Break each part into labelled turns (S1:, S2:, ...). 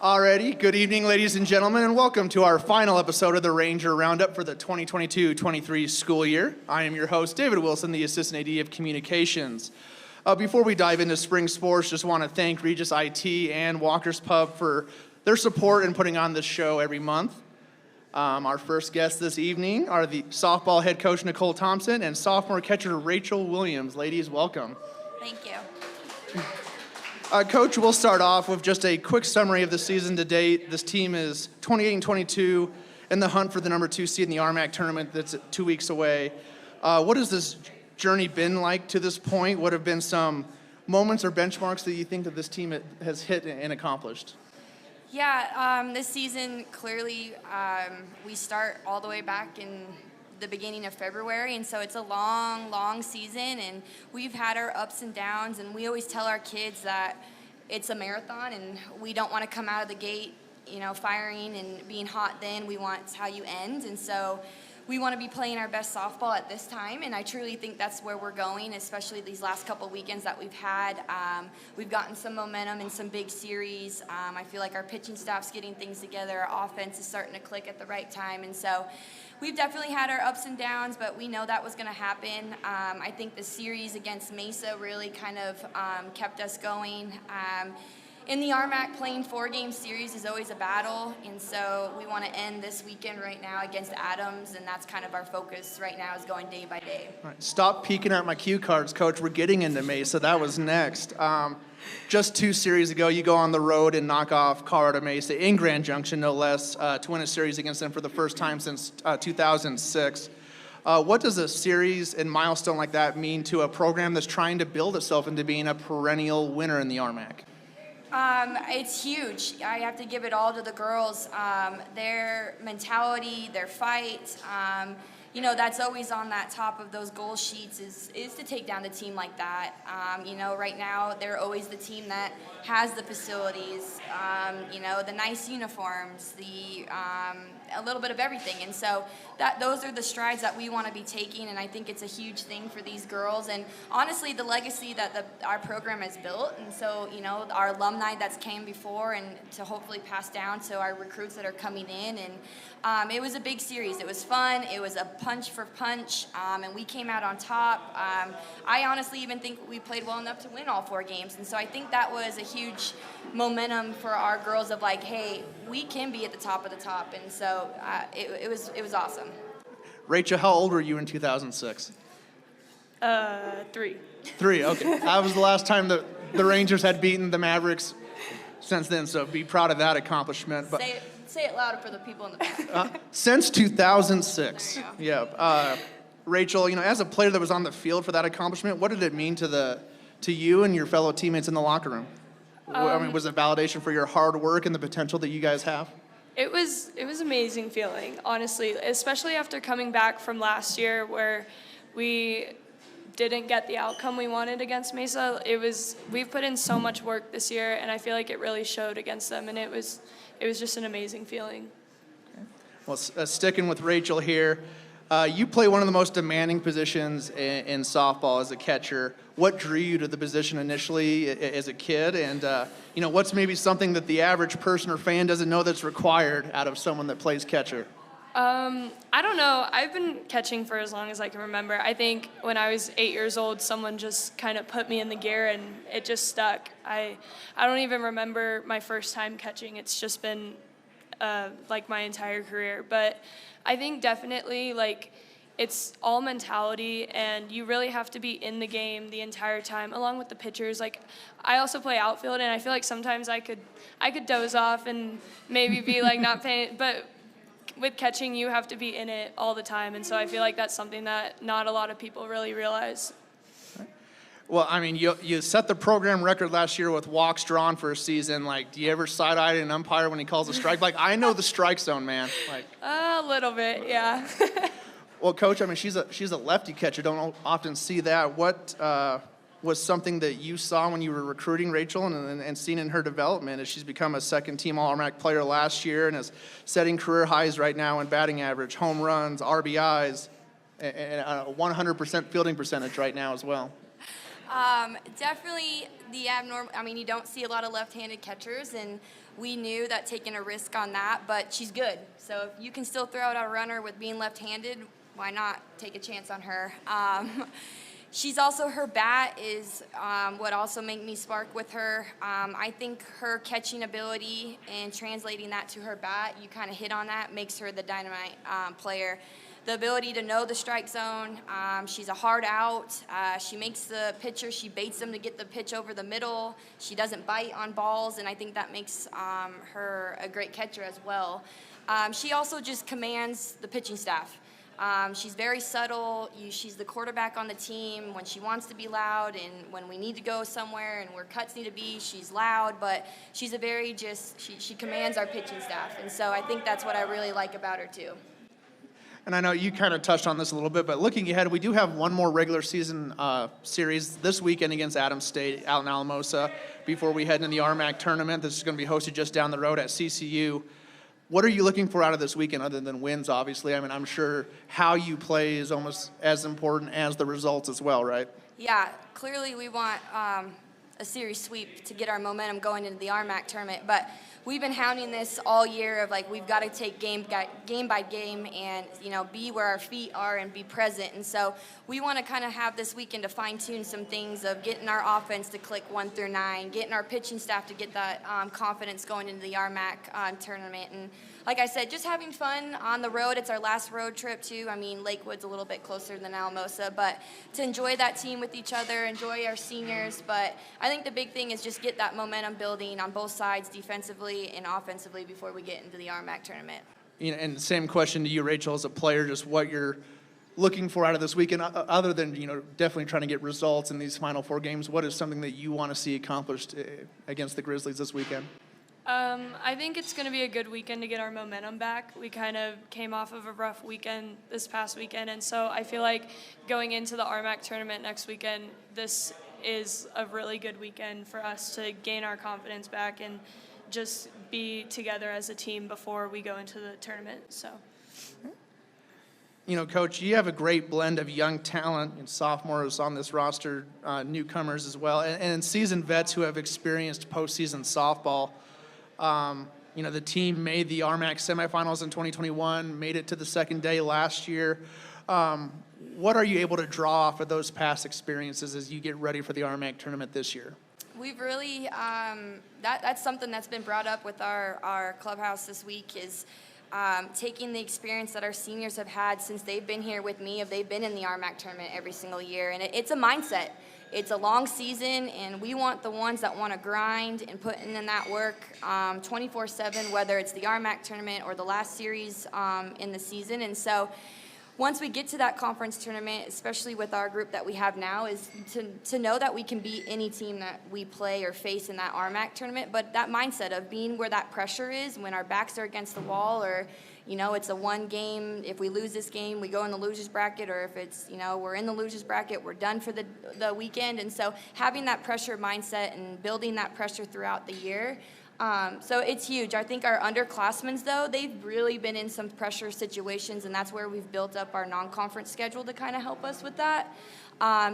S1: Alrighty, good evening, ladies and gentlemen, and welcome to our final episode of the Ranger Roundup for the 2022-23 school year. I am your host, David Wilson, the Assistant AD of Communications. Before we dive into spring sports, just want to thank Regis IT and Walker's Pub for their support in putting on this show every month. Our first guests this evening are the softball head coach, Nicole Thompson, and sophomore catcher, Rachel Williams. Ladies, welcome.
S2: Thank you.
S1: Coach, we'll start off with just a quick summary of the season to date. This team is 28-22 in the hunt for the number 2 seed in the RMAC tournament that's 2 weeks away. What has this journey been like to this point? What have been some moments or benchmarks that you think that this team has hit and accomplished?
S2: Yeah, this season, clearly, we start all the way back in the beginning of February, and so it's a long season, and we've had our ups and downs, and we always tell our kids that it's a marathon, and we don't want to come out of the gate, firing and being hot then. We want how you end, and so we want to be playing our best softball at this time, and I truly think that's where we're going, especially these last couple weekends that we've had. We've gotten some momentum in some big series. I feel like our pitching staff's getting things together. Our offense is starting to click at the right time, and so we've definitely had our ups and downs, but we know that was going to happen. I think the series against Mesa really kind of kept us going. In the RMAC, playing 4-game series is always a battle, and so we want to end this weekend right now against Adams, and that's kind of our focus right now, is going day by day.
S1: All right, stop peeking at my cue cards, Coach. We're getting into Mesa. That was next. Just 2 series ago, you go on the road and knock off Colorado Mesa in Grand Junction, no less, to win a series against them for the first time since 2006. What does a series and milestone like that mean to a program that's trying to build itself into being a perennial winner in the RMAC?
S2: It's huge. I have to give it all to the girls. Their mentality, their fight, that's always on that top of those goal sheets is to take down the team like that. Right now they're always the team that has the facilities, the nice uniforms, a little bit of everything. And so those are the strides that we want to be taking, and I think it's a huge thing for these girls. And honestly, the legacy that our program has built, and so, our alumni that's came before, and to hopefully pass down to our recruits that are coming in. And it was a big series. It was fun. It was a punch for punch, and we came out on top. I honestly even think we played well enough to win all 4 games, and so I think that was a huge momentum for our girls of like, hey, we can be at the top of the top, and so it was awesome.
S1: Rachel, how old were you in 2006?
S3: 3.
S1: 3, okay. That was the last time the Rangers had beaten the Mavericks since then, so be proud of that accomplishment. But
S2: say it louder for the people in the back.
S1: Since 2006.
S2: There you
S1: go. Yeah. Rachel, as a player that was on the field for that accomplishment, what did it mean to you and your fellow teammates in the locker room? Was it validation for your hard work and the potential that you guys have?
S3: It was amazing feeling, honestly, especially after coming back from last year where we didn't get the outcome we wanted against Mesa. We've put in so much work this year, and I feel like it really showed against them, and it was just an amazing feeling.
S1: Okay. Well, sticking with Rachel here, you play one of the most demanding positions in softball as a catcher. What drew you to the position initially as a kid, and what's maybe something that the average person or fan doesn't know that's required out of someone that plays catcher?
S3: I don't know. I've been catching for as long as I can remember. I think when I was 8 years old, someone just kind of put me in the gear, and it just stuck. I don't even remember my first time catching. It's just been like my entire career. But I think definitely it's all mentality, and you really have to be in the game the entire time, along with the pitchers. I also play outfield, and I feel like sometimes I could doze off and maybe be not paying, but with catching, you have to be in it all the time, and so I feel like that's something that not a lot of people really realize.
S1: Well, you set the program record last year with walks drawn for a season. Do you ever side-eye an umpire when he calls a strike? I know the strike zone, man.
S3: A little bit, yeah.
S1: Well, Coach, she's a lefty catcher. Don't often see that. What was something that you saw when you were recruiting Rachel and seen in her development as she's become a second-team All-RMAC player last year and is setting career highs right now in batting average, home runs, RBIs, and a 100% fielding percentage right now as well?
S2: Definitely the abnormal. I mean, you don't see a lot of left-handed catchers, and we knew that taking a risk on that, but she's good. So if you can still throw out a runner with being left-handed, why not take a chance on her? She's also, her bat is what also made me spark with her. I think her catching ability and translating that to her bat, you kind of hit on that, makes her the dynamite player. The ability to know the strike zone. She's a hard out. She makes the pitcher, she baits them to get the pitch over the middle. She doesn't bite on balls, and I think that makes her a great catcher as well. She also just commands the pitching staff. She's very subtle. She's the quarterback on the team. When she wants to be loud and when we need to go somewhere and where cuts need to be, she's loud, but she's a very she commands our pitching staff. And so I think that's what I really like about her too.
S1: And I know you kind of touched on this a little bit, but looking ahead, we do have one more regular season series this weekend against Adams State out in Alamosa before we head into the RMAC tournament. This is going to be hosted just down the road at CCU. What are you looking for out of this weekend other than wins, obviously? I mean, I'm sure how you play is almost as important as the results as well, right?
S2: Yeah, clearly we want a series sweep to get our momentum going into the RMAC tournament, but we've been hounding this all year of like we've got to take game by game and be where our feet are and be present. And so we want to kind of have this weekend to fine tune some things of getting our offense to click 1 through 9, getting our pitching staff to get that confidence going into the RMAC tournament. And like I said, just having fun on the road. It's our last road trip too. I mean, Lakewood's a little bit closer than Alamosa, but to enjoy that team with each other, enjoy our seniors. But I think the big thing is just get that momentum building on both sides, defensively and offensively, before we get into the RMAC tournament.
S1: And same question to you, Rachel, as a player, just what you're looking for out of this weekend, other than definitely trying to get results in these final 4 games. What is something that you want to see accomplished against the Grizzlies this weekend?
S3: I think it's going to be a good weekend to get our momentum back. We kind of came off of a rough weekend this past weekend, and so I feel like going into the RMAC tournament next weekend, this is a really good weekend for us to gain our confidence back and just be together as a team before we go into the tournament. So,
S1: Coach, you have a great blend of young talent and sophomores on this roster, newcomers as well, and seasoned vets who have experienced postseason softball. The team made the RMAC semifinals in 2021, made it to the second day last year. What are you able to draw off of those past experiences as you get ready for the RMAC tournament this year?
S2: We've really, that's something that's been brought up with our clubhouse this week is taking the experience that our seniors have had since they've been here with me, they've been in the RMAC tournament every single year. And it's a mindset. It's a long season, and we want the ones that want to grind and put in that work 24/7, whether it's the RMAC tournament or the last series in the season. And so once we get to that conference tournament, especially with our group that we have now, is to know that we can beat any team that we play or face in that RMAC tournament. But that mindset of being where that pressure is when our backs are against the wall, or it's a one game. If we lose this game, we go in the losers bracket, or if it's, we're in the losers bracket, we're done for the weekend. And so having that pressure mindset and building that pressure throughout the year, so it's huge. I think our underclassmen, though, they've really been in some pressure situations, and that's where we've built up our non-conference schedule to kind of help us with that.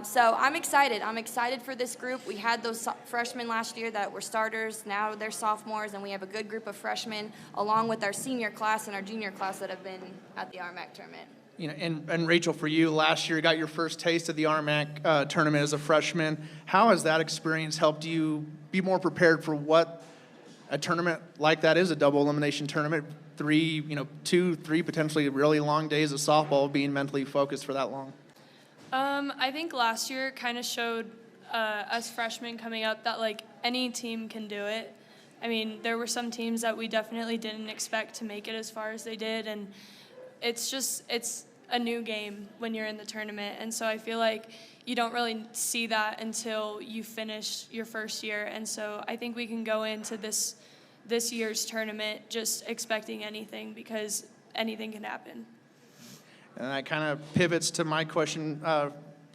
S2: So I'm excited. I'm excited for this group. We had those freshmen last year that were starters. Now they're sophomores, and we have a good group of freshmen along with our senior class and our junior class that have been at the RMAC tournament.
S1: And Rachel, for you, last year you got your first taste of the RMAC tournament as a freshman. How has that experience helped you be more prepared for what a tournament like that is, a double elimination tournament? 3, 2, 3 potentially really long days of softball, being mentally focused for that long.
S3: I think last year kind of showed us freshmen coming up that any team can do it. I mean, there were some teams that we definitely didn't expect to make it as far as they did, and it's a new game when you're in the tournament, and so I feel like you don't really see that until you finish your first year. And so I think we can go into this year's tournament just expecting anything, because anything can happen.
S1: And that kind of pivots to my question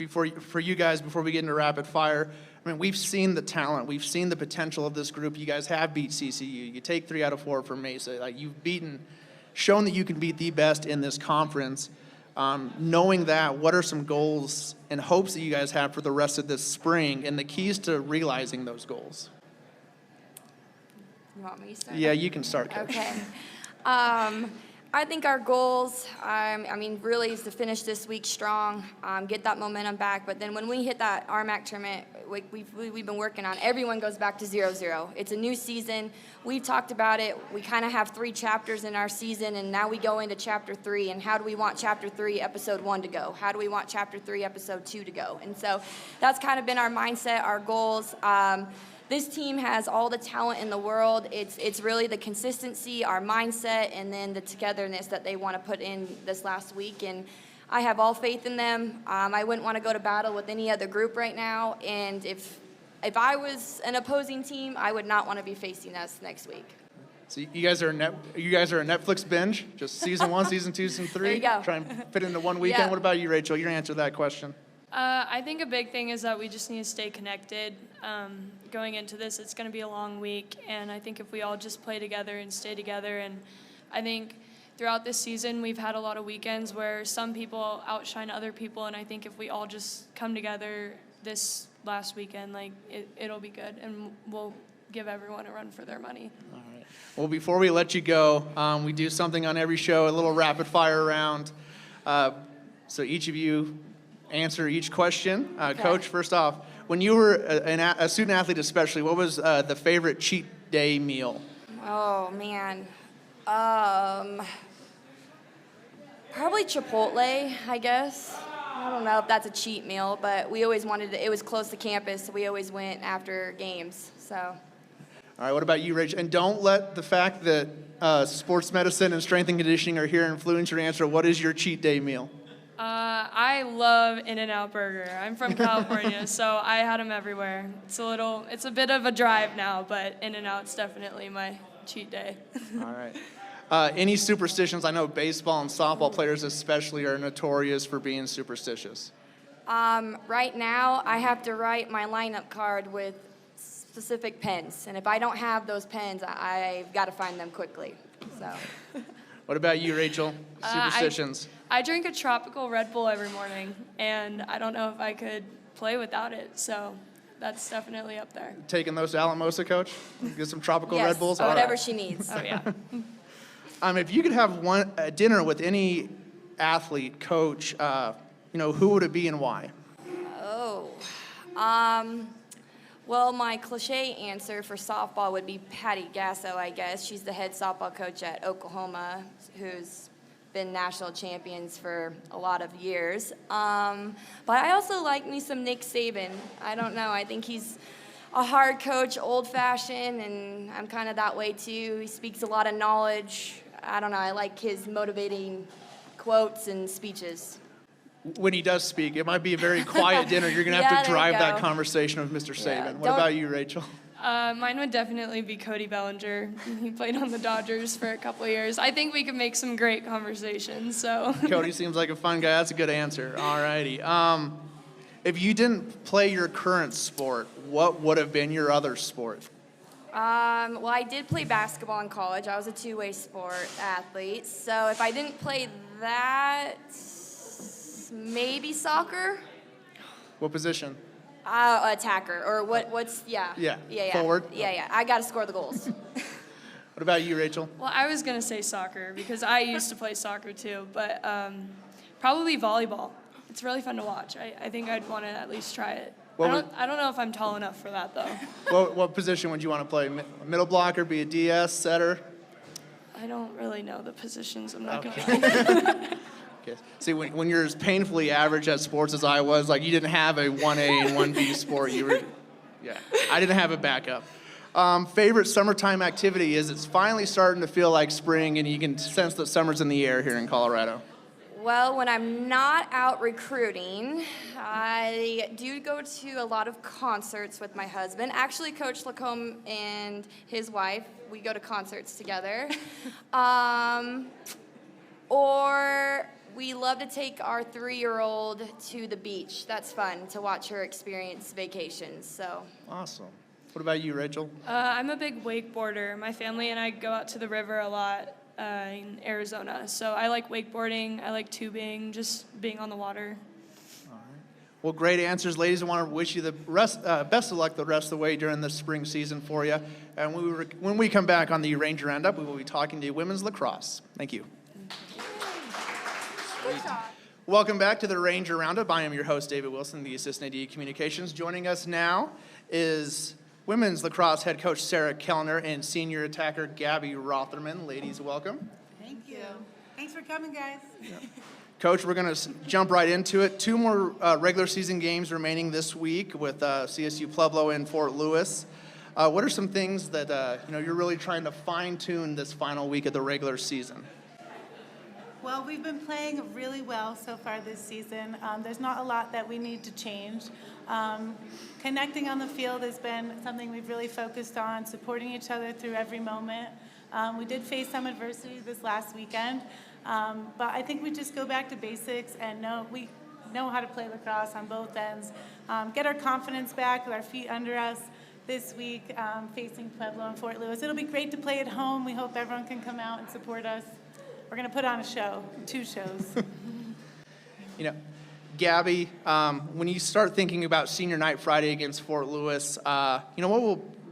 S1: for you guys before we get into rapid fire. I mean, we've seen the talent. We've seen the potential of this group. You guys have beat CCU. You take 3 out of 4 from Mesa. You've shown that you can beat the best in this conference. Knowing that, what are some goals and hopes that you guys have for the rest of this spring and the keys to realizing those goals?
S2: You want me to start?
S1: Yeah, you can start, Coach.
S2: Okay. I think our goals, really is to finish this week strong, get that momentum back. But then when we hit that RMAC tournament, we've been working on, everyone goes back to 0-0. It's a new season. We've talked about it. We kind of have 3 chapters in our season, and now we go into chapter 3. And how do we want chapter 3, episode 1 to go? How do we want chapter 3, episode 2 to go? And so that's kind of been our mindset, our goals. This team has all the talent in the world. It's really the consistency, our mindset, and then the togetherness that they want to put in this last week. And I have all faith in them. I wouldn't want to go to battle with any other group right now. And if I was an opposing team, I would not want to be facing us next week.
S1: So you guys are a Netflix binge, just season 1, season 2, season 3.
S2: There you go.
S1: Try and fit into one weekend.
S2: Yeah.
S1: What about you, Rachel? You're gonna answer that question.
S3: I think a big thing is that we just need to stay connected. Going into this, it's going to be a long week, and I think if we all just play together and stay together, and I think throughout this season we've had a lot of weekends where some people outshine other people, and I think if we all just come together this last weekend, it'll be good, and we'll give everyone a run for their money.
S1: All right. Well, before we let you go, we do something on every show, a little rapid fire round. So each of you answer each question.
S2: Okay.
S1: Coach, first off, when you were a student athlete especially, what was the favorite cheat day meal?
S2: Oh, man. Probably Chipotle, I guess. I don't know if that's a cheat meal, but we always it was close to campus, so we always went after games, so.
S1: All right, what about you, Rachel? And don't let the fact that sports medicine and strength and conditioning are here influence your answer. What is your cheat day meal?
S3: I love In-N-Out Burger. I'm from California, so I had them everywhere. It's a bit of a drive now, but In-N-Out's definitely my cheat day.
S1: All right. Any superstitions? I know baseball and softball players especially are notorious for being superstitious.
S2: Right now, I have to write my lineup card with specific pens, and if I don't have those pens, I've got to find them quickly. So.
S1: What about you, Rachel? Superstitions?
S3: I drink a tropical Red Bull every morning, and I don't know if I could play without it, so that's definitely up there.
S1: Taking those to Alamosa, Coach? Get some tropical
S2: Yes,
S1: Red Bulls?
S2: whatever
S1: All right.
S2: she needs.
S3: Oh, yeah.
S1: If you could have dinner with any athlete, coach, who would it be and why?
S2: Oh. Well, my cliche answer for softball would be Patty Gasso, I guess. She's the head softball coach at Oklahoma, who's been national champions for a lot of years. But I also like me some Nick Saban. I don't know. I think he's a hard coach, old-fashioned, and I'm kind of that way too. He speaks a lot of knowledge. I don't know. I like his motivating quotes and speeches.
S1: When he does speak, it might be a very quiet dinner. You're going to
S2: Yeah,
S1: have to
S2: there you
S1: drive that
S2: go.
S1: conversation with Mr.
S2: Yeah,
S1: Saban. What
S2: don't-
S1: about you, Rachel?
S3: Mine would definitely be Cody Bellinger. He played on the Dodgers for a couple of years. I think we could make some great conversations, so.
S1: Cody seems like a fun guy. That's a good answer. All righty. If you didn't play your current sport, what would have been your other sport?
S2: Well, I did play basketball in college. I was a two-way sport athlete. So if I didn't play that, maybe soccer?
S1: What position?
S2: Attacker, or what's, yeah.
S1: Yeah,
S2: Yeah.
S1: forward?
S2: Yeah. I got to score the goals.
S1: What about you, Rachel?
S3: Well, I was going to say soccer because I used to play soccer too, but probably volleyball. It's really fun to watch. I think I'd want to at least try it. I don't know if I'm tall enough for that, though.
S1: What position would you want to play? Middle blocker, be a DS, setter?
S3: I don't really know the positions. I'm not going to.
S1: Okay. See, when you're as painfully average at sports as I was, like you didn't have a 1A and 1B sport. I didn't have a backup. Favorite summertime activity is it's finally starting to feel like spring and you can sense that summer's in the air here in Colorado.
S2: Well, when I'm not out recruiting, I do go to a lot of concerts with my husband. Actually, Coach Lacombe and his wife, we go to concerts together. Or we love to take our 3-year-old to the beach. That's fun to watch her experience vacations. So.
S1: Awesome. What about you, Rachel?
S3: I'm a big wakeboarder. My family and I go out to the river a lot, in Arizona. So I like wakeboarding, I like tubing, just being on the water.
S1: Well, great answers, ladies. I want to wish you the best of luck the rest of the way during the spring season for you. And when we come back on the Ranger Roundup, we will be talking to women's lacrosse. Thank you. Welcome back to the Ranger Roundup. I am your host, David Wilson, the Assistant AD Communications. Joining us now is women's lacrosse head coach Sarah Kellner and senior attacker Gabby Rotherman. Ladies, welcome.
S4: Thank you. Thanks for coming, guys.
S1: Coach, we're going to jump right into it. 2 more regular season games remaining this week with CSU Pueblo and Fort Lewis. What are some things that you're really trying to fine-tune this final week of the regular season?
S4: Well, we've been playing really well so far this season. There's not a lot that we need to change. Connecting on the field has been something we've really focused on, supporting each other through every moment. We did face some adversity this last weekend, but I think we just go back to basics and we know how to play lacrosse on both ends. Get our confidence back with our feet under us this week, facing Pueblo and Fort Lewis. It'll be great to play at home. We hope everyone can come out and support us. We're going to put on a show, 2 shows.
S1: Gabby, when you start thinking about senior night Friday against Fort Lewis, what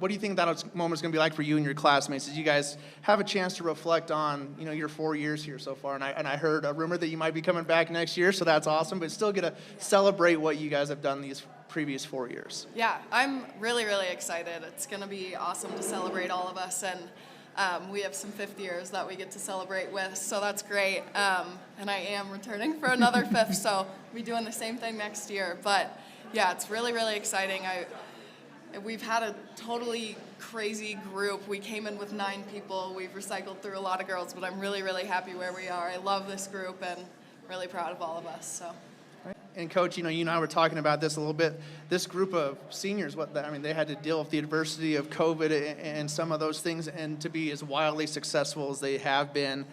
S1: do you think that moment's going to be like for you and your classmates as you guys have a chance to reflect on, your 4 years here so far? And I heard a rumor that you might be coming back next year, so that's awesome, but still get to celebrate what you guys have done these previous 4 years.
S5: Yeah, I'm really, really excited. It's going to be awesome to celebrate all of us, and we have some 5th years that we get to celebrate with, so that's great. And I am returning for another 5th, so we'll be doing the same thing next year. But yeah, it's really, really exciting. We've had a totally crazy group. We came in with 9 people. We've recycled through a lot of girls, but I'm really, really happy where we are. I love this group and really proud of all of us. So.
S1: And Coach, you and I were talking about this a little bit. This group of seniors, they had to deal with the adversity of COVID and some of those things, and to be as wildly successful as they have been.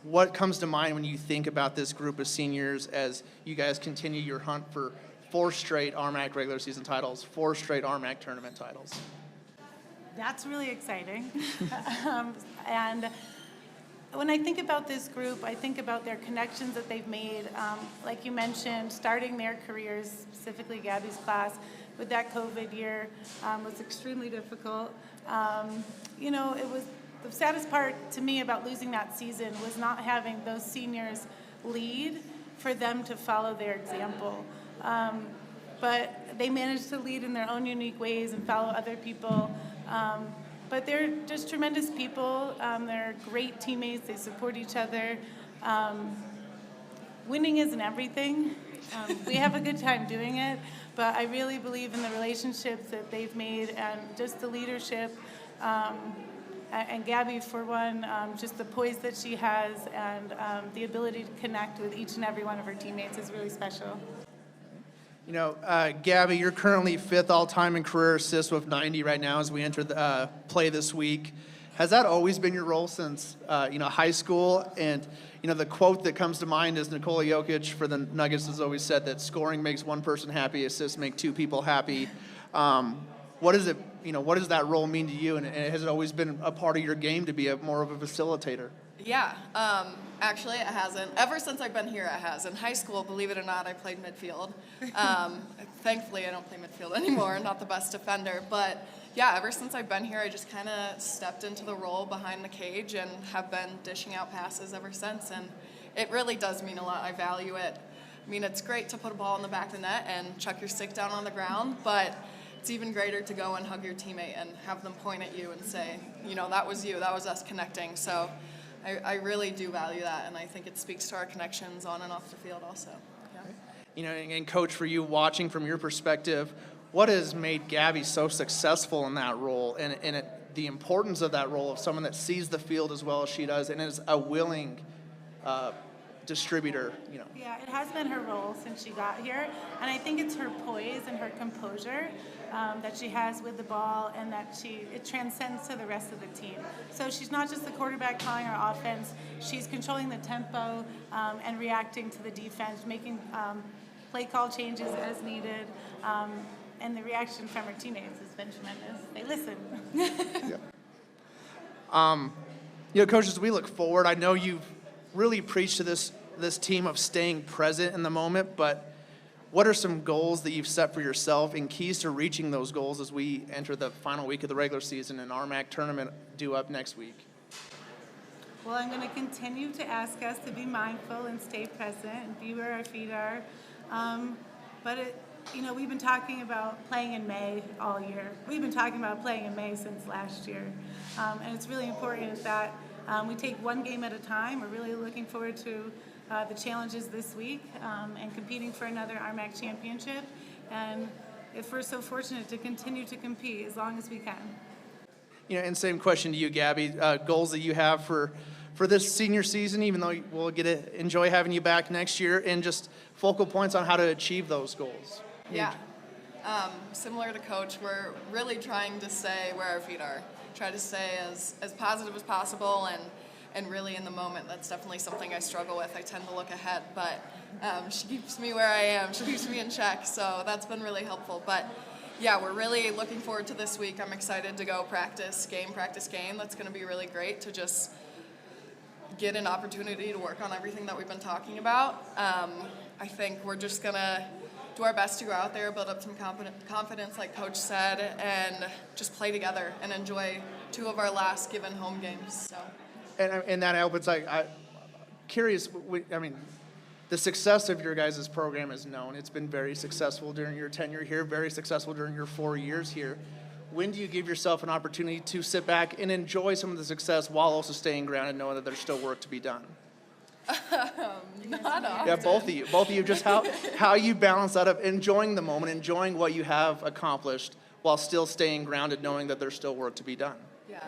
S1: What comes to mind when you think about this group of seniors as you guys continue your hunt for 4 straight RMAC regular season titles, 4 straight RMAC tournament titles?
S4: That's really exciting. And when I think about this group, I think about their connections that they've made. Like you mentioned, starting their careers, specifically Gabby's class, with that COVID year was extremely difficult. It was the saddest part to me about losing that season was not having those seniors lead for them to follow their example. But they managed to lead in their own unique ways and follow other people. But they're just tremendous people. They're great teammates. They support each other. Winning isn't everything. We have a good time doing it, but I really believe in the relationships that they've made and just the leadership. And Gabby, for one, just the poise that she has and the ability to connect with each and every one of her teammates is really special.
S1: Gabby, you're currently 5th all-time in career assists with 90 right now as we enter the play this week. Has that always been your role since, high school? And, the quote that comes to mind is Nikola Jokic for the Nuggets has always said that scoring makes 1 person happy, assists make 2 people happy. What does that role mean to you? And has it always been a part of your game to be more of a facilitator?
S5: Yeah, actually it hasn't. Ever since I've been here, it has. In high school, believe it or not, I played midfield. Thankfully, I don't play midfield anymore, not the best defender. But yeah, ever since I've been here, I just kind of stepped into the role behind the cage and have been dishing out passes ever since. And it really does mean a lot. I value it. I mean, it's great to put a ball in the back of the net and chuck your stick down on the ground, but it's even greater to go and hug your teammate and have them point at you and say, that was you, that was us connecting. So I really do value that, and I think it speaks to our connections on and off the field also. Yeah.
S1: And Coach, for you watching from your perspective, what has made Gabby so successful in that role and the importance of that role of someone that sees the field as well as she does and is a willing distributor,
S4: Yeah, it has been her role since she got here, and I think it's her poise and her composure that she has with the ball, and that it transcends to the rest of the team. So she's not just the quarterback calling our offense, she's controlling the tempo and reacting to the defense, making play call changes as needed, and the reaction from her teammates has been tremendous. They listen.
S1: Yeah. Coach, as we look forward, I know you've really preached to this team of staying present in the moment, but what are some goals that you've set for yourself and keys to reaching those goals as we enter the final week of the regular season and RMAC tournament due up next week?
S4: Well, I'm going to continue to ask us to be mindful and stay present and be where our feet are. We've been talking about playing in May all year. We've been talking about playing in May since last year. And it's really important that we take one game at a time. We're really looking forward to the challenges this week and competing for another RMAC championship. And if we're so fortunate to continue to compete as long as we can.
S1: And same question to you, Gabby. Goals that you have for this senior season, even though we'll get to enjoy having you back next year, and just focal points on how to achieve those goals.
S5: Yeah. Similar to Coach, we're really trying to stay where our feet are. Try to stay as positive as possible and really in the moment. That's definitely something I struggle with. I tend to look ahead, but she keeps me where I am. She keeps me in check, so that's been really helpful. But yeah, we're really looking forward to this week. I'm excited to go practice game. That's going to be really great to just get an opportunity to work on everything that we've been talking about. I think we're just going to do our best to go out there, build up some confidence, like Coach said, and just play together and enjoy two of our last given home games. So.
S1: And that helps. I'm curious, the success of your guys' program is known. It's been very successful during your tenure here, very successful during your 4 years here. When do you give yourself an opportunity to sit back and enjoy some of the success while also staying grounded, knowing that there's still work to be done?
S5: Not often.
S1: Yeah, both of you, just how you balance that up, enjoying the moment, enjoying what you have accomplished while still staying grounded, knowing that there's still work to be done.
S5: Yeah.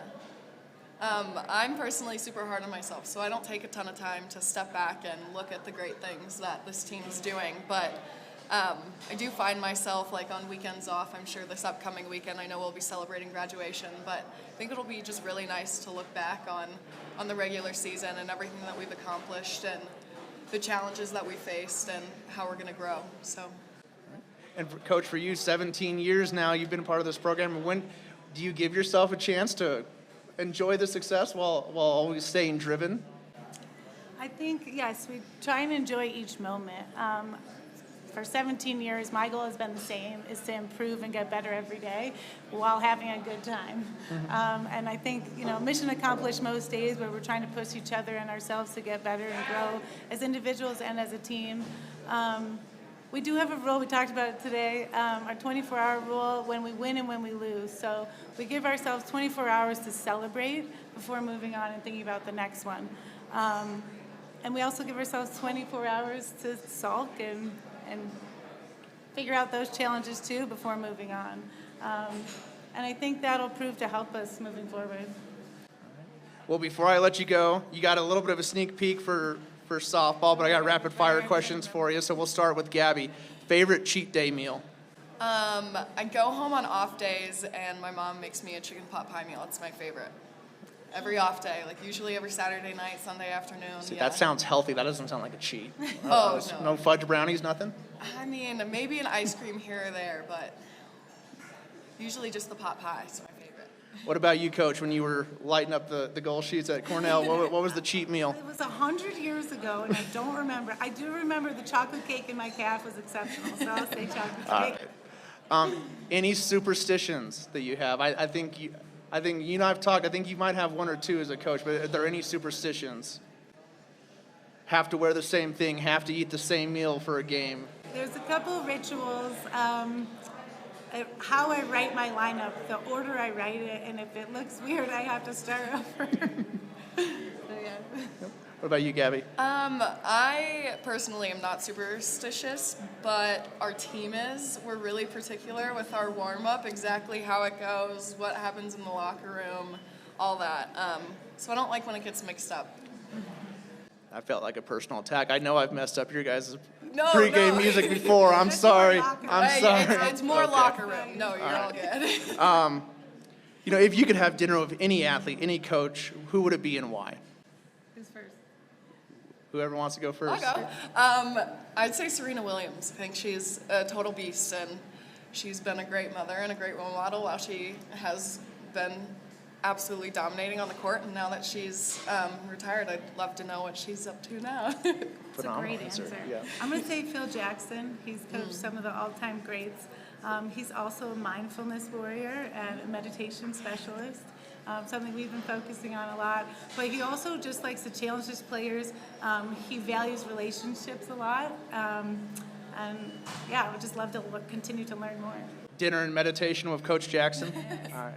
S5: I'm personally super hard on myself, so I don't take a ton of time to step back and look at the great things that this team is doing. But I do find myself, like on weekends off, I'm sure this upcoming weekend, I know we'll be celebrating graduation, but I think it'll be just really nice to look back on the regular season and everything that we've accomplished and the challenges that we faced and how we're going to grow. So.
S1: And Coach, for you, 17 years now, you've been a part of this program. When do you give yourself a chance to enjoy the success while always staying driven?
S4: I think, yes, we try and enjoy each moment. For 17 years, my goal has been the same, is to improve and get better every day while having a good time. And I think, mission accomplished most days where we're trying to push each other and ourselves to get better and grow as individuals and as a team. We do have a rule, we talked about it today, our 24-hour rule, when we win and when we lose. So we give ourselves 24 hours to celebrate before moving on and thinking about the next one. And we also give ourselves 24 hours to sulk and figure out those challenges too before moving on. And I think that'll prove to help us moving forward.
S1: Well, before I let you go, you got a little bit of a sneak peek for softball, but I got rapid fire questions for you. So we'll start with Gabby. Favorite cheat day meal?
S5: I go home on off days and my mom makes me a chicken pot pie meal. It's my favorite. Every off day, like usually every Saturday night, Sunday afternoon.
S1: See, that sounds healthy. That doesn't sound like a cheat.
S5: No.
S1: No fudge brownies, nothing?
S5: I mean, maybe an ice cream here or there, but usually just the pot pie is my favorite.
S1: What about you, Coach, when you were lighting up the goal sheets at Cornell? What was the cheat meal?
S4: It was 100 years ago, and I don't remember. I do remember the chocolate cake in my calf was exceptional, so I'll say chocolate cake.
S1: Any superstitions that you have? I think you and I've talked. I think you might have one or two as a coach, but are there any superstitions? Have to wear the same thing, have to eat the same meal for a game.
S4: There's a couple of rituals. How I write my lineup, the order I write it, and if it looks weird, I have to start over. So, yeah.
S1: What about you, Gabby?
S5: I personally am not superstitious, but our team is. We're really particular with our warm-up, exactly how it goes, what happens in the locker room, all that. So I don't like when it gets mixed up.
S1: I felt like a personal attack. I know I've messed up your guys'
S5: No,
S1: pregame
S5: no.
S1: music before. I'm sorry.
S4: I'm
S1: sorry.
S5: It's more
S1: Okay.
S5: locker room. No, you're all good.
S1: If you could have dinner with any athlete, any coach, who would it be and why?
S4: Who's first?
S1: Whoever wants to go first.
S5: I'll go. I'd say Serena Williams. I think she's a total beast, and she's been a great mother and a great role model while she has been absolutely dominating on the court. And now that she's retired, I'd love to know what she's up to now.
S4: It's a great answer.
S1: Yeah.
S4: I'm going to say Phil Jackson. He's coached some of the all-time greats. He's also a mindfulness warrior and a meditation specialist, something we've been focusing on a lot. But he also just likes to challenge his players. He values relationships a lot. And yeah, I would just love to continue to learn more.
S1: Dinner and meditation with Coach Jackson. All right.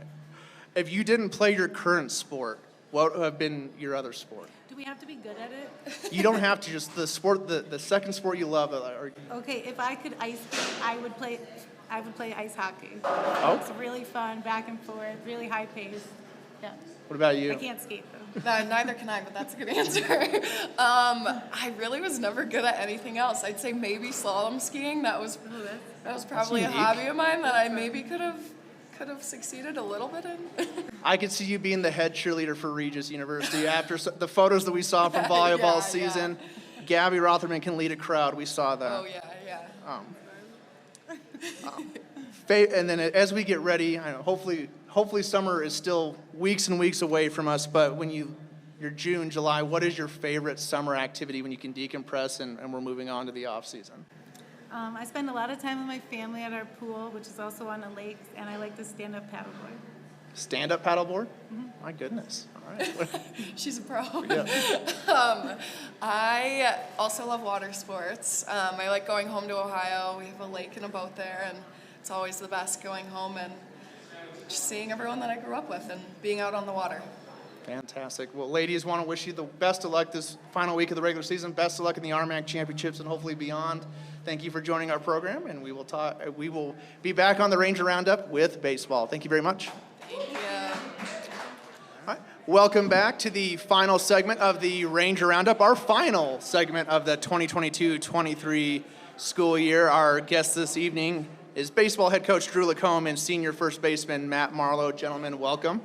S1: If you didn't play your current sport, what would have been your other sport?
S4: Do we have to be good at it?
S1: You don't have to, just the sport, the second sport you love.
S4: Okay, if I could ice skate, I would play ice hockey.
S1: Oh.
S4: It's really fun, back and forth, really high pace. Yeah.
S1: What about you?
S4: I can't skate though.
S5: Neither can I, but that's a good answer. I really was never good at anything else. I'd say maybe slalom skiing. That was probably a
S1: unique.
S5: hobby of mine that I maybe could have succeeded a little bit in.
S1: I could see you being the head cheerleader for Regis University after the photos that we saw from volleyball
S5: Yeah,
S1: season. Gabby Rotherman can lead a crowd. We saw that.
S5: Oh yeah.
S1: And then as we get ready, I know, hopefully summer is still weeks and weeks away from us, but when you're June, July, what is your favorite summer activity when you can decompress and we're moving on to the off season?
S4: I spend a lot of time with my family at our pool, which is also on a lake, and I like to stand up paddleboard.
S1: Stand-up paddleboard? My goodness. All right.
S5: She's a pro.
S1: Yeah.
S5: I also love water sports. I like going home to Ohio. We have a lake and a boat there, and it's always the best going home and just seeing everyone that I grew up with and being out on the water.
S1: Fantastic. Well, ladies, want to wish you the best of luck this final week of the regular season. Best of luck in the RMAC championships and hopefully beyond. Thank you for joining our program, and we will be back on the Ranger Roundup with baseball. Thank you very much.
S5: Thank you.
S1: All right. Welcome back to the final segment of the Ranger Roundup, our final segment of the 2022-23 school year. Our guest this evening is baseball head coach Drew Lacombe and senior first baseman Matt Marlowe. Gentlemen, welcome.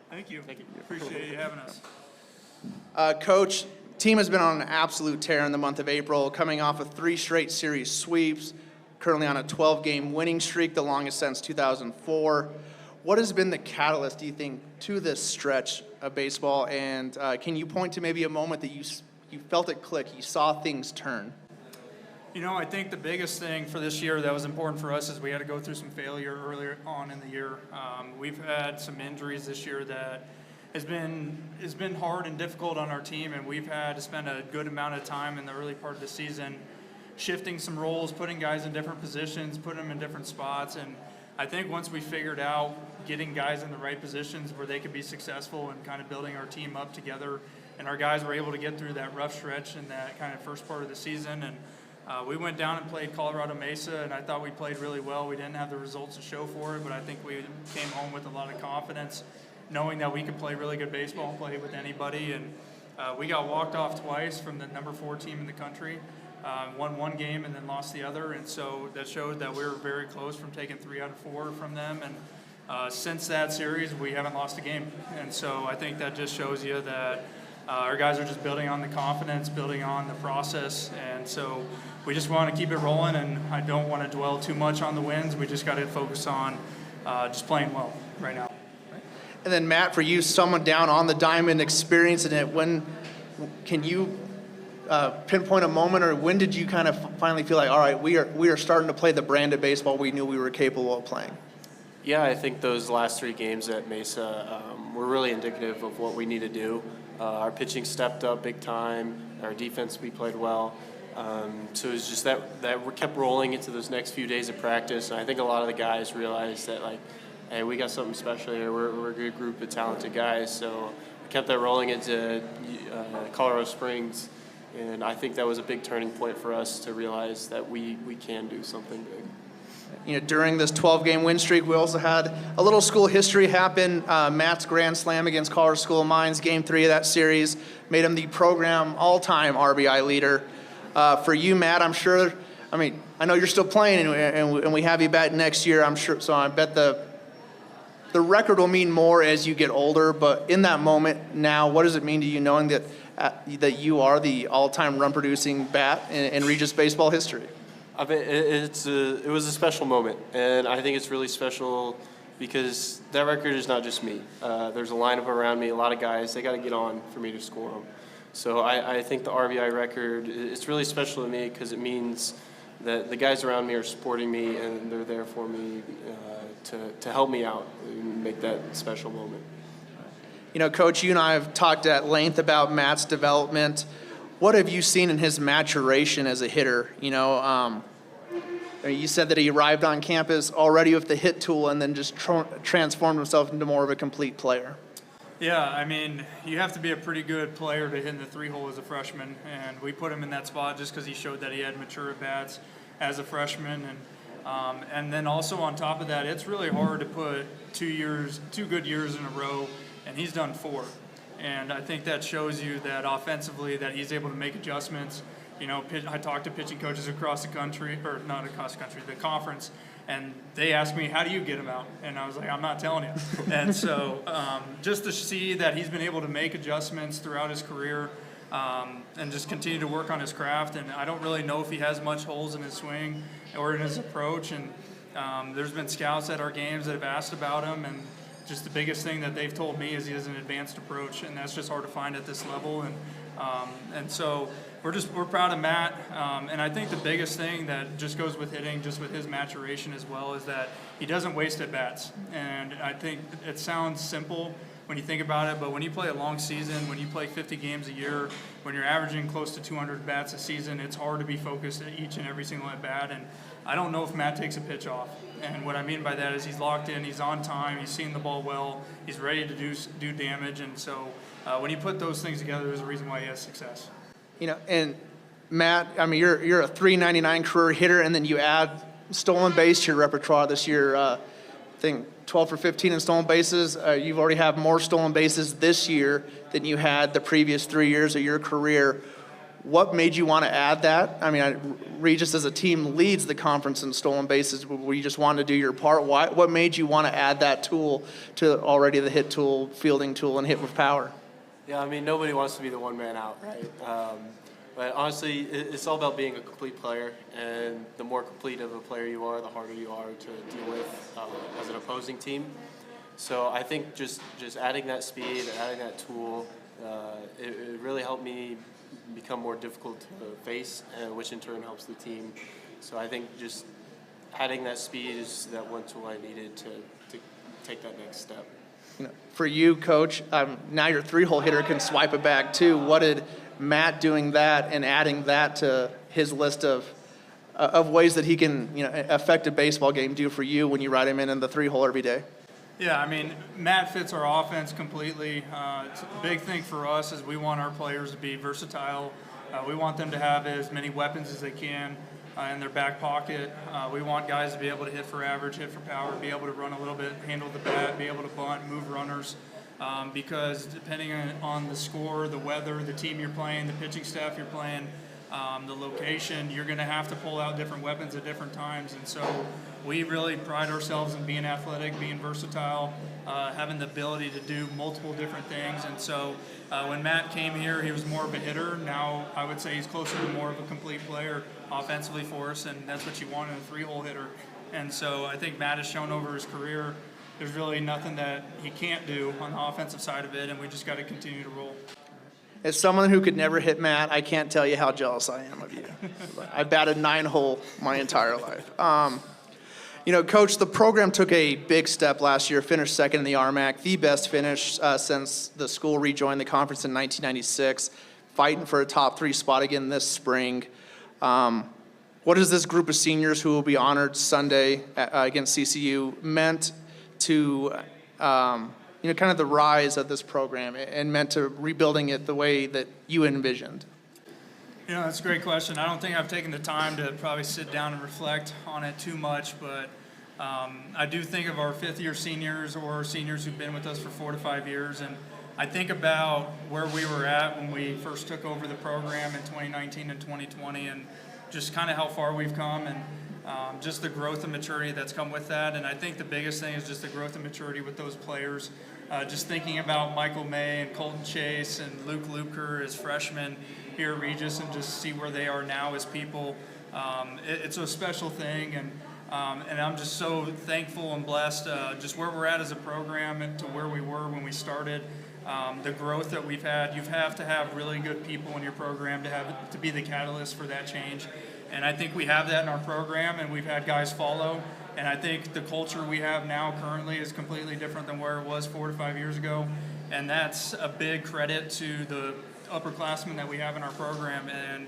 S6: Thank you. Appreciate you having us.
S1: Coach, team has been on an absolute tear in the month of April, coming off of 3 straight series sweeps, currently on a 12-game winning streak, the longest since 2004. What has been the catalyst, do you think, to this stretch of baseball? And can you point to maybe a moment that you felt it click, you saw things turn?
S6: You know, I think the biggest thing for this year that was important for us is we had to go through some failure earlier on in the year. We've had some injuries this year that has been hard and difficult on our team, and we've had to spend a good amount of time in the early part of the season shifting some roles, putting guys in different positions, putting them in different spots. And I think once we figured out getting guys in the right positions where they could be successful and kind of building our team up together, and our guys were able to get through that rough stretch in that kind of first part of the season. And we went down and played Colorado Mesa, and I thought we played really well. We didn't have the results to show for it, but I think we came home with a lot of confidence, knowing that we could play really good baseball, play with anybody. And we got walked off twice from the number 4 team in the country, won 1 game and then lost the other. And so that showed that we were very close from taking 3 out of 4 from them. And since that series, we haven't lost a game. And so I think that just shows you that our guys are just building on the confidence, building on the process. And so we just want to keep it rolling, and I don't want to dwell too much on the wins. We just got to focus on just playing well right now.
S1: And then Matt, for you, someone down on the diamond, experiencing it, when can you pinpoint a moment, or when did you kind of finally feel like, all right, we are starting to play the brand of baseball we knew we were capable of playing?
S7: Yeah, I think those last 3 games at Mesa were really indicative of what we need to do. Our pitching stepped up big time. Our defense, we played well. So it was just that we kept rolling into those next few days of practice. And I think a lot of the guys realized that, like, hey, we got something special here. We're a good group of talented guys. So we kept that rolling into Colorado Springs. And I think that was a big turning point for us to realize that we can do something big.
S1: You know, during this 12-game win streak, we also had a little school history happen. Matt's grand slam against Colorado School of Mines, Game 3 of that series, made him the program all-time RBI leader. For you, Matt, I'm sure, I know you're still playing, and we have you back next year, I'm sure. So I bet the record will mean more as you get older. But in that moment now, what does it mean to you knowing that you are the all-time run-producing bat in Regis baseball history?
S7: I mean, it was a special moment, and I think it's really special because that record is not just me. There's a lineup around me, a lot of guys. They got to get on for me to score them. So I think the RBI record, it's really special to me because it means that the guys around me are supporting me and they're there for me to help me out and make that special moment.
S1: You know, Coach, you and I have talked at length about Matt's development. What have you seen in his maturation as a hitter? You know, you said that he arrived on campus already with the hit tool and then just transformed himself into more of a complete player.
S6: Yeah, I mean, you have to be a pretty good player to hit in the 3-hole as a freshman, and we put him in that spot just because he showed that he had mature at-bats as a freshman. And then also on top of that, it's really hard to put 2 good years in a row, and he's done 4. And I think that shows you that offensively that he's able to make adjustments. You know, I talked to pitching coaches across the country, or not across the country, the conference, and they asked me, how do you get him out? And I was like, I'm not telling you. And so just to see that he's been able to make adjustments throughout his career and just continue to work on his craft. And I don't really know if he has much holes in his swing or in his approach. And there's been scouts at our games that have asked about him. And just the biggest thing that they've told me is he has an advanced approach, and that's just hard to find at this level. And so we're proud of Matt, and I think the biggest thing that just goes with hitting, just with his maturation as well, is that he doesn't waste at bats. And I think it sounds simple when you think about it, but when you play a long season, when you play 50 games a year, when you're averaging close to 200 bats a season, it's hard to be focused at each and every single at bat. And I don't know if Matt takes a pitch off. And what I mean by that is he's locked in, he's on time, he's seeing the ball well, he's ready to do damage. And so when you put those things together, there's a reason why he has success.
S1: You know, and Matt, I mean, you're a .399 career hitter, and then you add stolen base to your repertoire this year. I think 12 for 15 in stolen bases. You've already have more stolen bases this year than you had the previous 3 years of your career. What made you want to add that? I mean, Regis as a team leads the conference in stolen bases. Were you just wanting to do your part? What made you want to add that tool to already the hit tool, fielding tool, and hit with power?
S7: Yeah, I mean, nobody wants to be the one man out, right? But honestly, it's all about being a complete player, and the more complete of a player you are, the harder you are to deal with as an opposing team. So I think just adding that speed, adding that tool, it really helped me become more difficult to face, which in turn helps the team. So I think just adding that speed is that one tool I needed to take that next step.
S1: You know, for you, Coach, now your 3-hole hitter can swipe it back too. What did Matt doing that and adding that to his list of ways that he can, you know, affect a baseball game do for you when you ride him in the 3-hole every day?
S6: Yeah, I mean, Matt fits our offense completely. It's a big thing for us is we want our players to be versatile. We want them to have as many weapons as they can in their back pocket. We want guys to be able to hit for average, hit for power, be able to run a little bit, handle the bat, be able to bunt, move runners. Because depending on the score, the weather, the team you're playing, the pitching staff you're playing, the location, you're going to have to pull out different weapons at different times. And so we really pride ourselves in being athletic, being versatile, having the ability to do multiple different things. And so when Matt came here, he was more of a hitter. Now I would say he's closer to more of a complete player offensively for us, and that's what you want in a 3-hole hitter. And so I think Matt has shown over his career there's really nothing that he can't do on the offensive side of it, and we just got to continue to roll.
S1: As someone who could never hit Matt, I can't tell you how jealous I am of you. I batted 9-hole my entire life. You know, Coach, the program took a big step last year, finished second in the RMAC, the best finish since the school rejoined the conference in 1996, fighting for a top 3 spot again this spring. What has this group of seniors who will be honored Sunday against CCU meant to you know, kind of the rise of this program and meant to rebuilding it the way that you envisioned?
S6: You know, that's a great question. I don't think I've taken the time to probably sit down and reflect on it too much, but I do think of our 5th-year seniors or seniors who've been with us for 4 to 5 years, and I think about where we were at when we first took over the program in 2019 and 2020, and just kind of how far we've come, and just the growth and maturity that's come with that. And I think the biggest thing is just the growth and maturity with those players. Just thinking about Michael May and Colton Chase and Luke Luker as freshmen here at Regis, and just see where they are now as people. It's a special thing, and And I'm just so thankful and blessed just where we're at as a program and to where we were when we started. The growth that we've had, you have to have really good people in your program to be the catalyst for that change. And I think we have that in our program, and we've had guys follow. And I think the culture we have now currently is completely different than where it was 4 to 5 years ago. And that's a big credit to the upperclassmen that we have in our program. And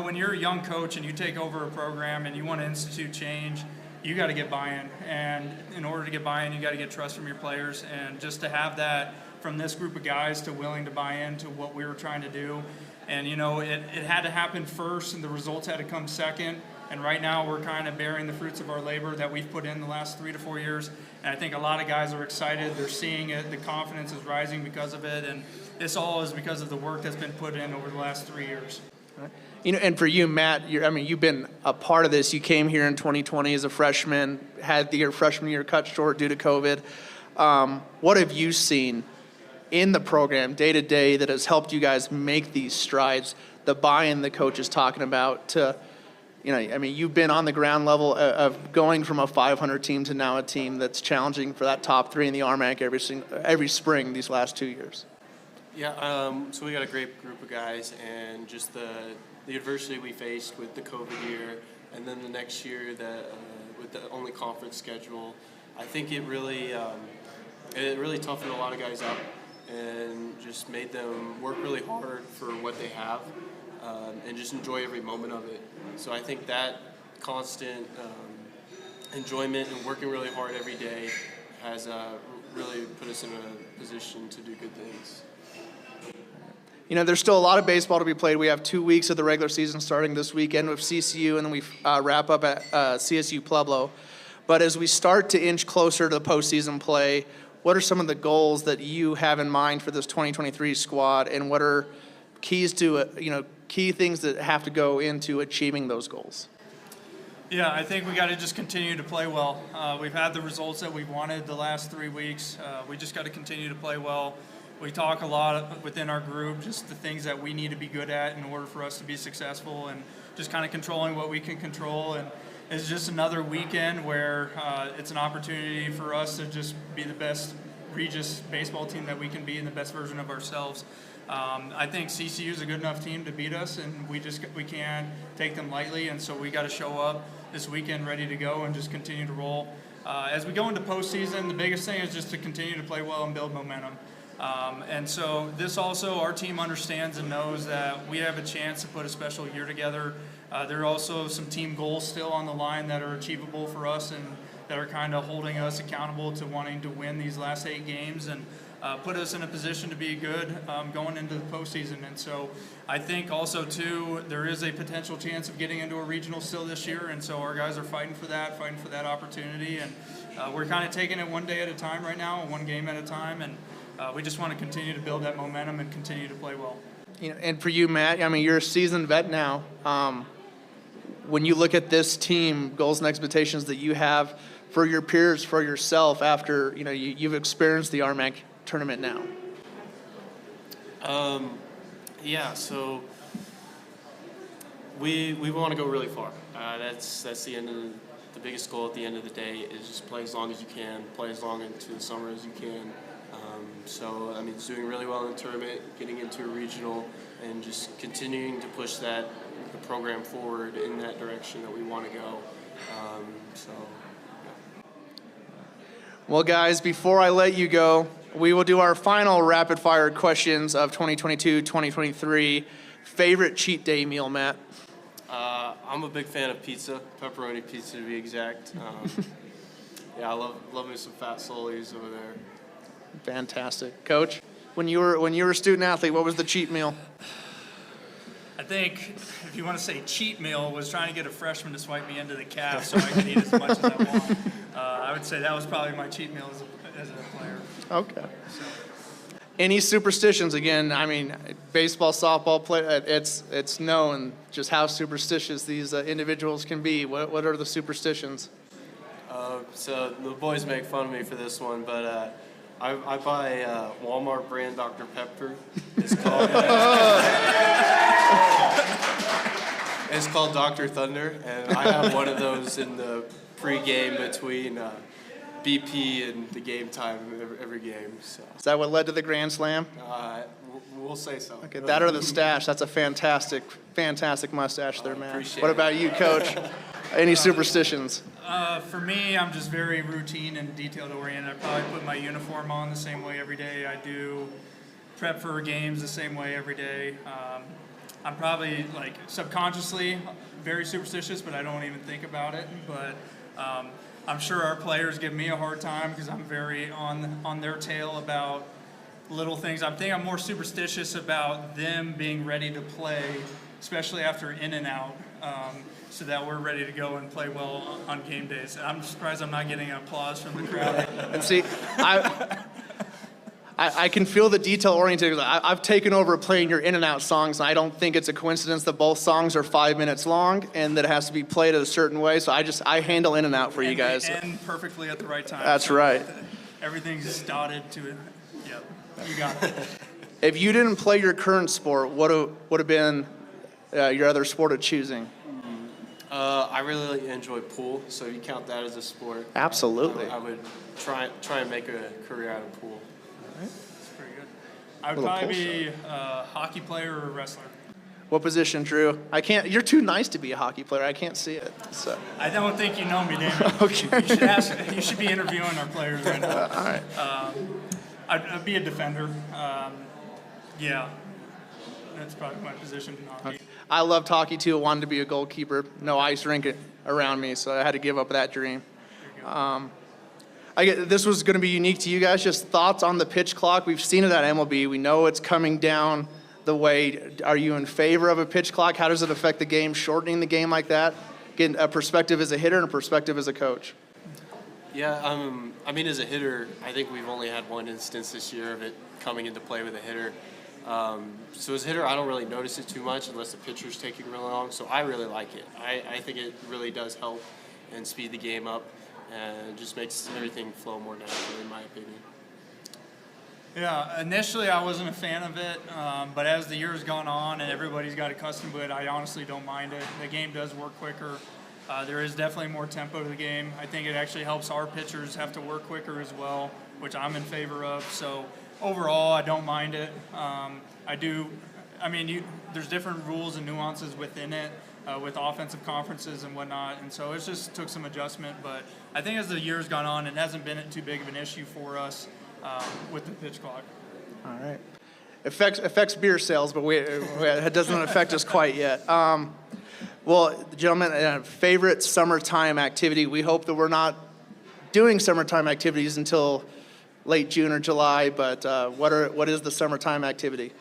S6: when you're a young coach and you take over a program and you want to institute change, you got to get buy-in. And in order to get buy-in, you got to get trust from your players. And just to have that from this group of guys to willing to buy into what we were trying to do. And, it had to happen first and the results had to come second. And right now we're kind of bearing the fruits of our labor that we've put in the last 3 to 4 years. And I think a lot of guys are excited. They're seeing it. The confidence is rising because of it. And this all is because of the work that's been put in over the last 3 years.
S1: And for you, Matt, you've been a part of this. You came here in 2020 as a freshman, had your freshman year cut short due to COVID. What have you seen in the program day to day that has helped you guys make these strides, the buy-in the coach is talking about to, you've been on the ground level of going from a 500 team to now a team that's challenging for that top 3 in the RMAC every spring these last 2 years.
S7: Yeah, so we got a great group of guys, and just the adversity we faced with the COVID year, and then the next year with the only conference schedule, I think it really toughened a lot of guys up and just made them work really hard for what they have and just enjoy every moment of it. So I think that constant enjoyment and working really hard every day has really put us in a position to do good things.
S1: There's still a lot of baseball to be played. We have 2 weeks of the regular season starting this weekend with CCU, and then we wrap up at CSU Pueblo. But as we start to inch closer to the postseason play, what are some of the goals that you have in mind for this 2023 squad, and what are keys to key things that have to go into achieving those goals?
S6: Yeah, I think we got to just continue to play well. We've had the results that we wanted the last 3 weeks. We just got to continue to play well. We talk a lot within our group, just the things that we need to be good at in order for us to be successful, and just kind of controlling what we can control. And it's just another weekend where it's an opportunity for us to just be the best Regis baseball team that we can be and the best version of ourselves. I think CCU is a good enough team to beat us, and we can't take them lightly, and so we got to show up this weekend ready to go and just continue to roll. As we go into postseason, the biggest thing is just to continue to play well and build momentum. And so this also, our team understands and knows that we have a chance to put a special year together. There are also some team goals still on the line that are achievable for us and that are kind of holding us accountable to wanting to win these last 8 games and put us in a position to be good going into the postseason. And so I think also, too, there is a potential chance of getting into a regional still this year, and so our guys are fighting for that opportunity. And we're kind of taking it one day at a time right now, one game at a time, and we just want to continue to build that momentum and continue to play well.
S1: And for you, Matt, you're a seasoned vet now. When you look at this team, goals and expectations that you have for your peers, for yourself, after you've experienced the RMAC tournament now.
S7: So we want to go really far. That's the end of the biggest goal at the end of the day is just play as long as you can, play as long into the summer as you can. It's doing really well in the tournament, getting into a regional, and just continuing to push the program forward in that direction that we want to go.
S1: Well, guys, before I let you go, we will do our final rapid-fire questions of 2022-2023. Favorite cheat day meal, Matt?
S7: I'm a big fan of pizza, pepperoni pizza to be exact. I love me some fat solis over there.
S1: Fantastic. Coach, when you were a student athlete, what was the cheat meal?
S6: I think if you want to say cheat meal was trying to get a freshman to swipe me into the calf so I could eat as much as I want. I would say that was probably my cheat meal as a player.
S1: Okay. So. Any superstitions? Again, baseball, softball play. It's known just how superstitious these individuals can be. What are the superstitions?
S7: So the boys make fun of me for this one, but I buy Walmart brand Dr. Pepper. It's It's called Dr. Thunder, and I have one of those in the pregame between BP and the game time every game. So
S1: Is that what led to the Grand Slam?
S7: we'll say so.
S1: Okay, that or the stash. That's a fantastic mustache there, man.
S7: appreciate
S1: What
S7: it.
S1: about you, Coach? Any superstitions?
S6: For me, I'm just very routine and detail-oriented. I probably put my uniform on the same way every day. I do prep for games the same way every day. I'm probably like subconsciously very superstitious, but I don't even think about it. But I'm sure our players give me a hard time because I'm very on their tail about little things. I think I'm more superstitious about them being ready to play, especially after in and out, so that we're ready to go and play well on game days. I'm surprised I'm not getting applause from the crowd.
S1: And see, I can feel the detail-oriented. I've taken over playing your in and out songs, and I don't think it's a coincidence that both songs are 5 minutes long and that it has to be played a certain way. So I handle in and out for you guys.
S6: And perfectly at the right time.
S1: That's right.
S6: Everything's dotted to it. Yep, you got it.
S1: If you didn't play your current sport, what would have been your other sport of choosing?
S7: I really enjoy pool, so you count that as a sport.
S1: Absolutely.
S7: I would try and make a career out of pool.
S6: That's pretty good. I would
S1: Little
S6: probably
S1: pull
S6: be a hockey player or a wrestler.
S1: What position, Drew? I can't. You're too nice to be a hockey player. I can't see it. So.
S6: I don't think you know me, Damon.
S1: Okay.
S6: You should be interviewing our players right now.
S1: All right.
S6: I'd be a defender. Yeah, that's probably my position in hockey.
S1: I loved hockey too. I wanted to be a goalkeeper. No ice rink around me, so I had to give up that dream. This was going to be unique to you guys. Just thoughts on the pitch clock. We've seen it at MLB. We know it's coming down the way. Are you in favor of a pitch clock? How does it affect the game, shortening the game like that? Getting a perspective as a hitter and a perspective as a coach.
S7: Yeah, I mean, as a hitter, I think we've only had one instance this year of it coming into play with a hitter. So as a hitter, I don't really notice it too much unless the pitcher's taking really long. So I really like it. I think it really does help and speed the game up, and it just makes everything flow more naturally, in my opinion.
S6: Yeah, initially I wasn't a fan of it, but as the years gone on and everybody's got accustomed to it, I honestly don't mind it. The game does work quicker. There is definitely more tempo to the game. I think it actually helps our pitchers have to work quicker as well, which I'm in favor of. So overall, I don't mind it. There's different rules and nuances within it with offensive conferences and whatnot, and so it just took some adjustment. But I think as the years gone on, it hasn't been too big of an issue for us with the pitch clock.
S1: All right. Affects beer sales, but it doesn't affect us quite yet. Well, gentlemen, favorite summertime activity. We hope that we're not doing summertime activities until late June or July, but what is the summertime activity?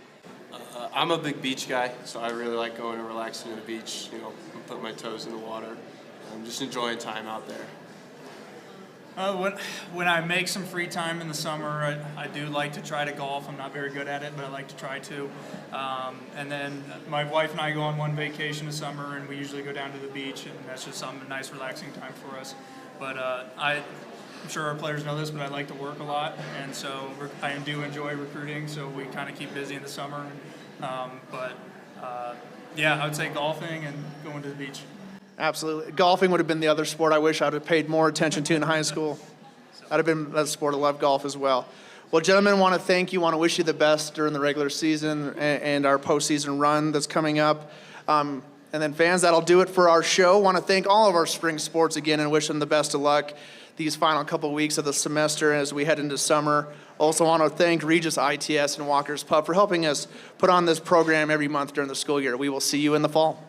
S7: I'm a big beach guy, so I really like going and relaxing at the beach, and putting my toes in the water. I'm just enjoying time out there.
S6: When I make some free time in the summer, I do like to try to golf. I'm not very good at it, but I like to try to. And then my wife and I go on one vacation this summer, and we usually go down to the beach, and that's just some nice relaxing time for us. But I'm sure our players know this, but I like to work a lot, and so I do enjoy recruiting, so we kind of keep busy in the summer. Yeah, I would say golfing and going to the beach.
S1: Absolutely. Golfing would have been the other sport I wish I would have paid more attention to in high school. That would have been a sport. I love golf as well. Well, gentlemen, want to thank you. Want to wish you the best during the regular season and our postseason run that's coming up. And then fans, that'll do it for our show. Want to thank all of our spring sports again and wish them the best of luck these final couple weeks of the semester as we head into summer. Also want to thank Regis ITS and Walker's Pub for helping us put on this program every month during the school year. We will see you in the fall.